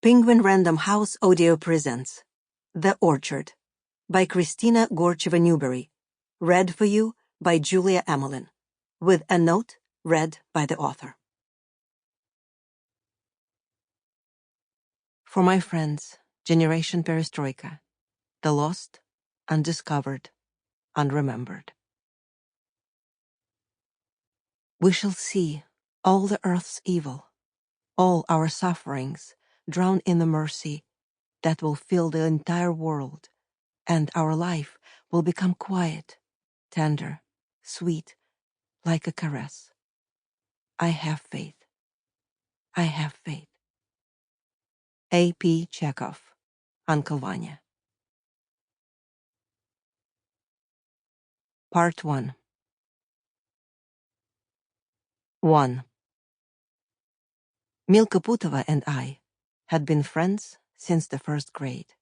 Penguin Random House Audio presents The Orchard by Kristina Gorcheva-Newberry, read for you by Julia Emelin, with a note read by the author. For my friends, Generation Perestroika, the lost, undiscovered, unremembered. We shall see all the earth's evil, all our sufferings drown in the mercy that will fill the entire world, and our life will become quiet, tender, sweet, like a caress. I have faith. I have faith. A.P. Chekhov, Uncle Vanya. Part 1. 1. Milka Putova and I had been friends since the first grade,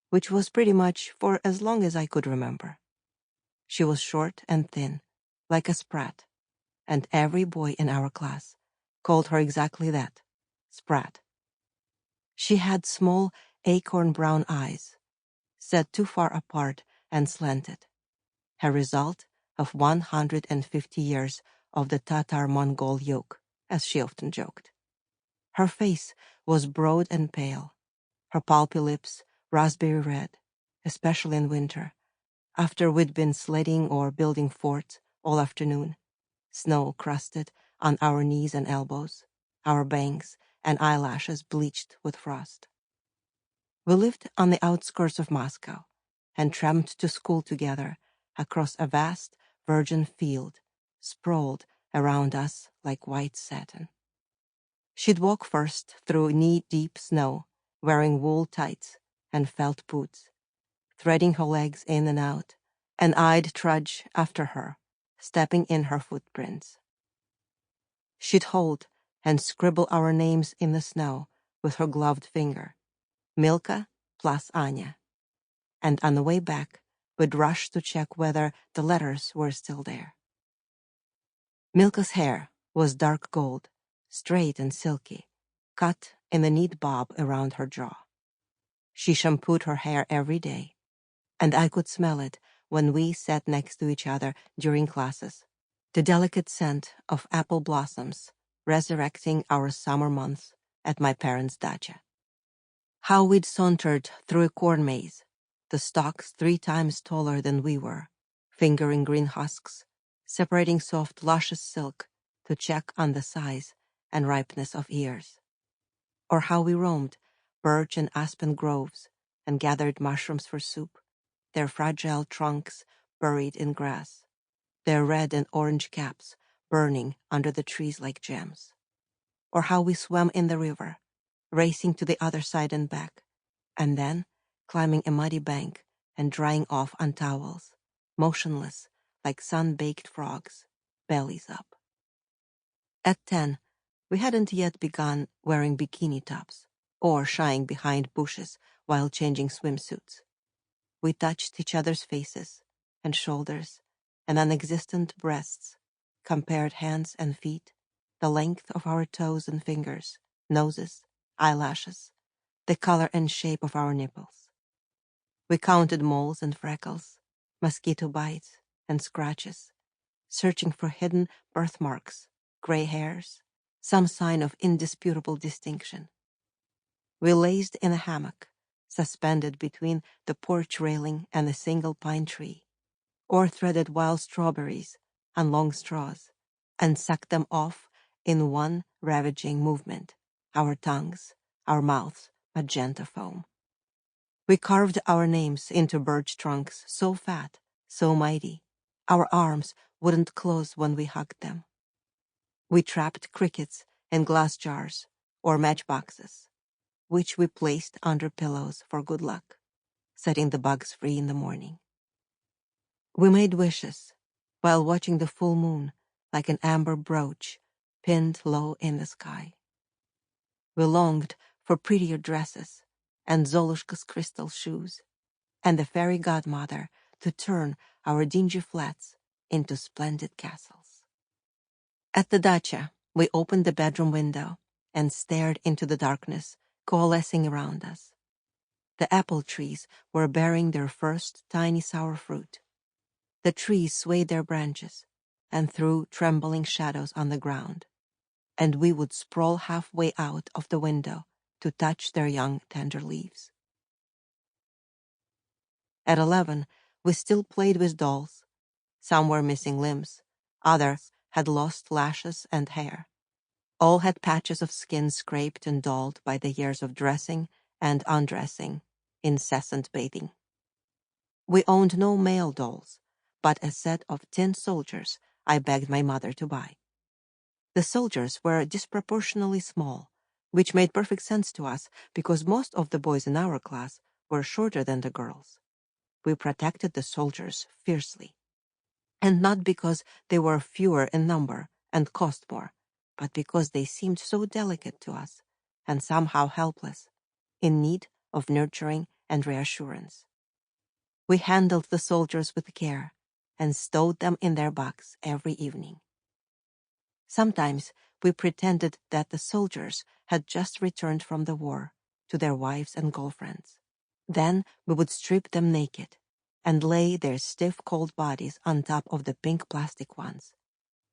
which was pretty much for as long as I could remember. She was short and thin, like a sprat, and every boy in our class called her exactly that, sprat. She had small acorn-brown eyes, set too far apart and slanted, a result of 150 years of the Tatar-Mongol yoke, as she often joked. Her face was broad and pale, her pulpy lips raspberry red, especially in winter, after we'd been sledding or building forts all afternoon, snow-crusted on our knees and elbows, our bangs and eyelashes bleached with frost. We lived on the outskirts of Moscow and tramped to school together across a vast virgin field sprawled around us like white satin. She'd walk first through knee-deep snow, wearing wool tights and felt boots, threading her legs in and out, and I'd trudge after her, stepping in her footprints. She'd hold and scribble our names in the snow with her gloved finger, Milka plus Anya, and on the way back, we'd rush to check whether the letters were still there. Milka's hair was dark gold, straight and silky, cut in a neat bob around her jaw. She shampooed her hair every day, and I could smell it when we sat next to each other during classes, the delicate scent of apple blossoms resurrecting our summer months at my parents' dacha. How we'd sauntered through a corn maze, the stalks 3 times taller than we were, fingering green husks, separating soft, luscious silk to check on the size and ripeness of ears. Or how we roamed birch and aspen groves and gathered mushrooms for soup, their fragile trunks buried in grass, their red and orange caps burning under the trees like gems. Or how we swam in the river, racing to the other side and back, and then climbing a muddy bank and drying off on towels, motionless like sun-baked frogs, bellies up. At 10, we hadn't yet begun wearing bikini tops or shying behind bushes while changing swimsuits. We touched each other's faces and shoulders and non-existent breasts, compared hands and feet, the length of our toes and fingers, noses, eyelashes, the color and shape of our nipples. We counted moles and freckles, mosquito bites and scratches, searching for hidden birthmarks, gray hairs, some sign of indisputable distinction. We lazed in a hammock, suspended between the porch railing and a single pine tree, or threaded wild strawberries on long straws and sucked them off in one ravaging movement, our tongues, our mouths, magenta foam. We carved our names into birch trunks so fat, so mighty, our arms wouldn't close when we hugged them. We trapped crickets in glass jars or matchboxes, which we placed under pillows for good luck, setting the bugs free in the morning. We made wishes while watching the full moon like an amber brooch pinned low in the sky. We longed for prettier dresses and Zolushka's crystal shoes, and the fairy godmother to turn our dingy flats into splendid castles. At the dacha, we opened the bedroom window and stared into the darkness coalescing around us. The apple trees were bearing their first tiny sour fruit. The trees swayed their branches and threw trembling shadows on the ground, and we would sprawl halfway out of the window to touch their young, tender leaves. At 11, we still played with dolls. Some were missing limbs, others had lost lashes and hair. All had patches of skin scraped and dulled by the years of dressing and undressing, incessant bathing. We owned no male dolls, but a set of tin soldiers I begged my mother to buy. The soldiers were disproportionately small, which made perfect sense to us because most of the boys in our class were shorter than the girls. We protected the soldiers fiercely. And not because they were fewer in number and cost more, but because they seemed so delicate to us and somehow helpless, in need of nurturing and reassurance. We handled the soldiers with care and stowed them in their box every evening. Sometimes we pretended that the soldiers had just returned from the war to their wives and girlfriends. Then we would strip them naked and lay their stiff, cold bodies on top of the pink plastic ones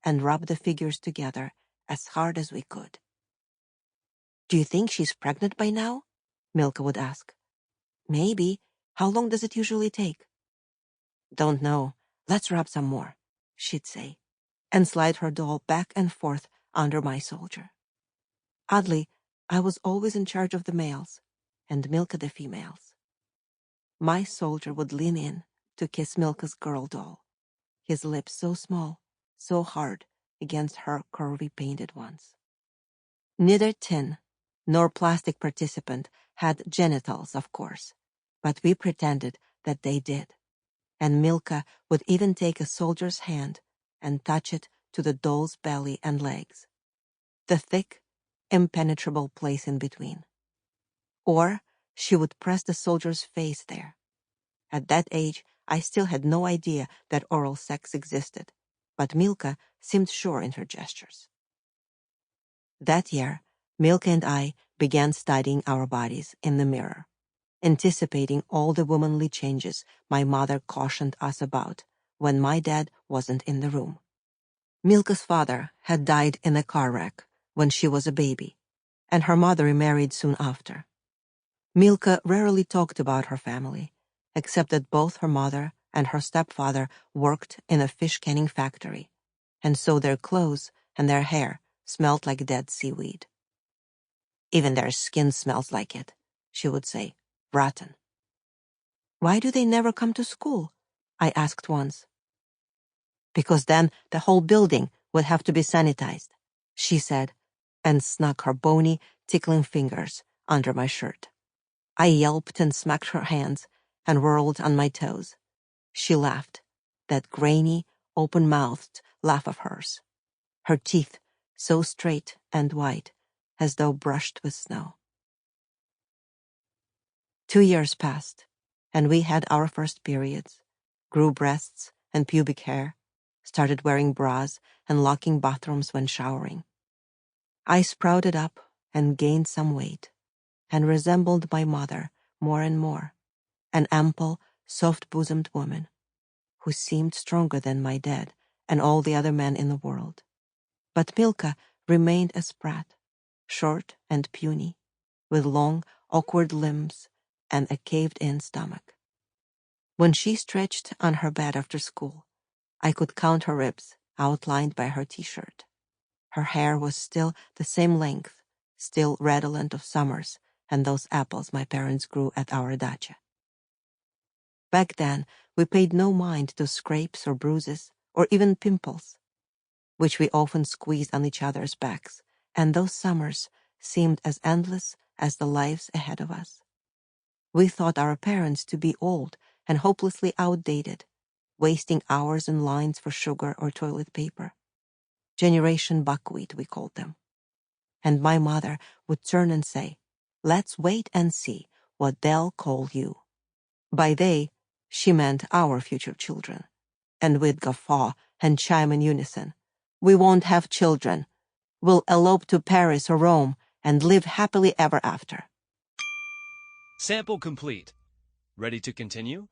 and rub the figures together as hard as we could. "Do you think she's pregnant by now?" Milka would ask. "Maybe. How long does it usually take?" "Don't know. Let's rub some more," she'd say, and slide her doll back and forth under my soldier. Oddly, I was always in charge of the males and Milka the females. My soldier would lean in to kiss Milka's girl doll, his lips so small, so hard against her curvy painted ones. Neither tin nor plastic participant had genitals, of course, but we pretended that they did, and Milka would even take a soldier's hand and touch it to the doll's belly and legs, the thick, impenetrable place in between. Or she would press the soldier's face there. At that age, I still had no idea that oral sex existed, but Milka seemed sure in her gestures. That year, Milka and I began studying our bodies in the mirror, anticipating all the womanly changes my mother cautioned us about when my dad wasn't in the room. Milka's father had died in a car wreck when she was a baby, and her mother remarried soon after. Milka rarely talked about her family, except that both her mother and her stepfather worked in a fish canning factory, and so their clothes and their hair smelled like dead seaweed. "Even their skin smells like it," she would say, "rotten." "Why do they never come to school?" I asked once. "Because then the whole building would have to be sanitized," she said, and snuck her bony, tickling fingers under my shirt. I yelped and smacked her hands and whirled on my toes. She laughed, that grainy, open-mouthed laugh of hers, her teeth so straight and white as though brushed with snow. 2 years passed, and we had our first periods, grew breasts and pubic hair, started wearing bras and locking bathrooms when showering. I sprouted up and gained some weight, and resembled my mother more and more, an ample, soft-bosomed woman who seemed stronger than my dad and all the other men in the world. But Milka remained a sprat, short and puny, with long, awkward limbs and a caved-in stomach. When she stretched on her bed after school, I could count her ribs outlined by her t-shirt. Her hair was still the same length, still redolent of summers and those apples my parents grew at our dacha. Back then, we paid no mind to scrapes or bruises or even pimples, which we often squeezed on each other's backs, and those summers seemed as endless as the lives ahead of us. We thought our parents to be old and hopelessly outdated, wasting hours in lines for sugar or toilet paper. Generation buckwheat, we called them. And my mother would turn and say, "Let's wait and see what they'll call you." By they, she meant our future children. And we'd guffaw and chime in unison, "We won't have children. We'll elope to Paris or Rome and live happily ever after." Sample complete. Ready to continue?